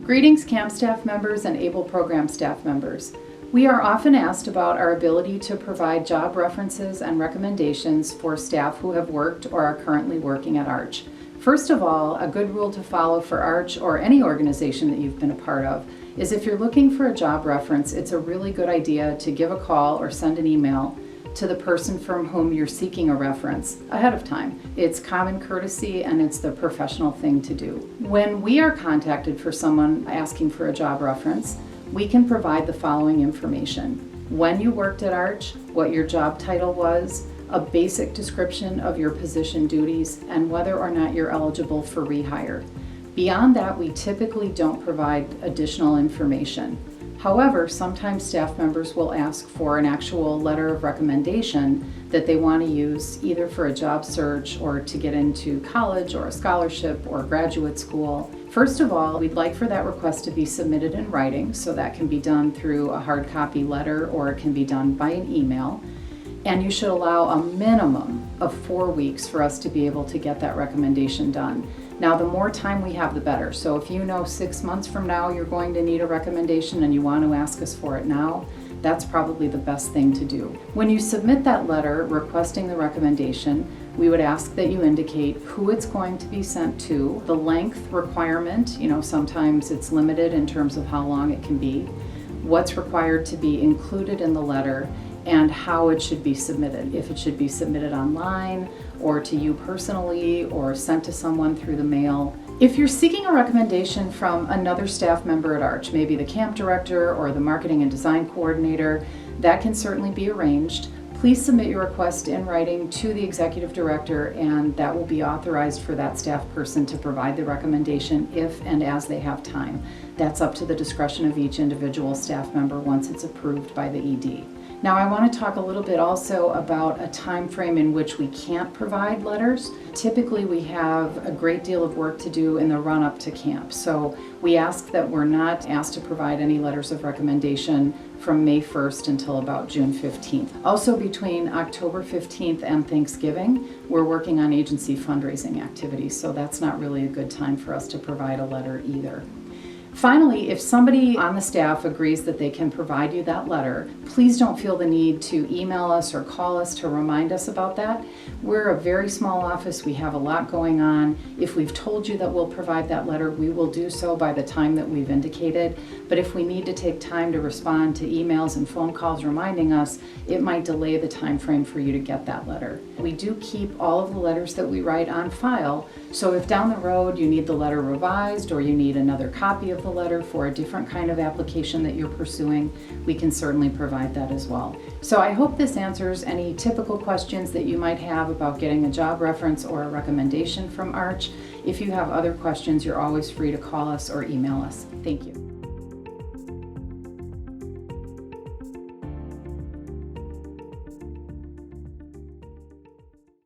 Greetings, camp staff members and ABLE program staff members. We are often asked about our ability to provide job references and recommendations for staff who have worked or are currently working at Arch. First of all, a good rule to follow for Arch or any organization that you've been a part of is if you're looking for a job reference, it's a really good idea to give a call or send an email to the person from whom you're seeking a reference ahead of time. It's common courtesy and it's the professional thing to do. When we are contacted for someone asking for a job reference, we can provide the following information: when you worked at Arch, what your job title was, a basic description of your position duties, and whether or not you're eligible for rehire. Beyond that, we typically don't provide additional information. However, sometimes staff members will ask for an actual letter of recommendation that they want to use either for a job search or to get into college or a scholarship or graduate school. First of all, we'd like for that request to be submitted in writing, so that can be done through a hard copy letter or it can be done by an email. And you should allow a minimum of 4 weeks for us to be able to get that recommendation done. Now, the more time we have, the better. So if you know 6 months from now you're going to need a recommendation and you want to ask us for it now, that's probably the best thing to do. When you submit that letter requesting the recommendation, we would ask that you indicate who it's going to be sent to, the length requirement, sometimes it's limited in terms of how long it can be, what's required to be included in the letter, and how it should be submitted. If it should be submitted online or to you personally or sent to someone through the mail. If you're seeking a recommendation from another staff member at Arch, maybe the camp director or the marketing and design coordinator, that can certainly be arranged. Please submit your request in writing to the executive director, and that will be authorized for that staff person to provide the recommendation if and as they have time. That's up to the discretion of each individual staff member once it's approved by the ED. Now, I want to talk a little bit also about a time frame in which we can't provide letters. Typically, we have a great deal of work to do in the run-up to camp. So we ask that we're not asked to provide any letters of recommendation from May 1st until about June 15th. Also, between October 15th and Thanksgiving, we're working on agency fundraising activities, so that's not really a good time for us to provide a letter either. Finally, if somebody on the staff agrees that they can provide you that letter, please don't feel the need to email us or call us to remind us about that. We're a very small office. We have a lot going on. If we've told you that we'll provide that letter, we will do so by the time that we've indicated. But if we need to take time to respond to emails and phone calls reminding us, it might delay the time frame for you to get that letter. We do keep all of the letters that we write on file, so if down the road you need the letter revised or you need another copy of the letter for a different kind of application that you're pursuing, we can certainly provide that as well. So I hope this answers any typical questions that you might have about getting a job reference or a recommendation from Arch. If you have other questions, you're always free to call us or email us. Thank you.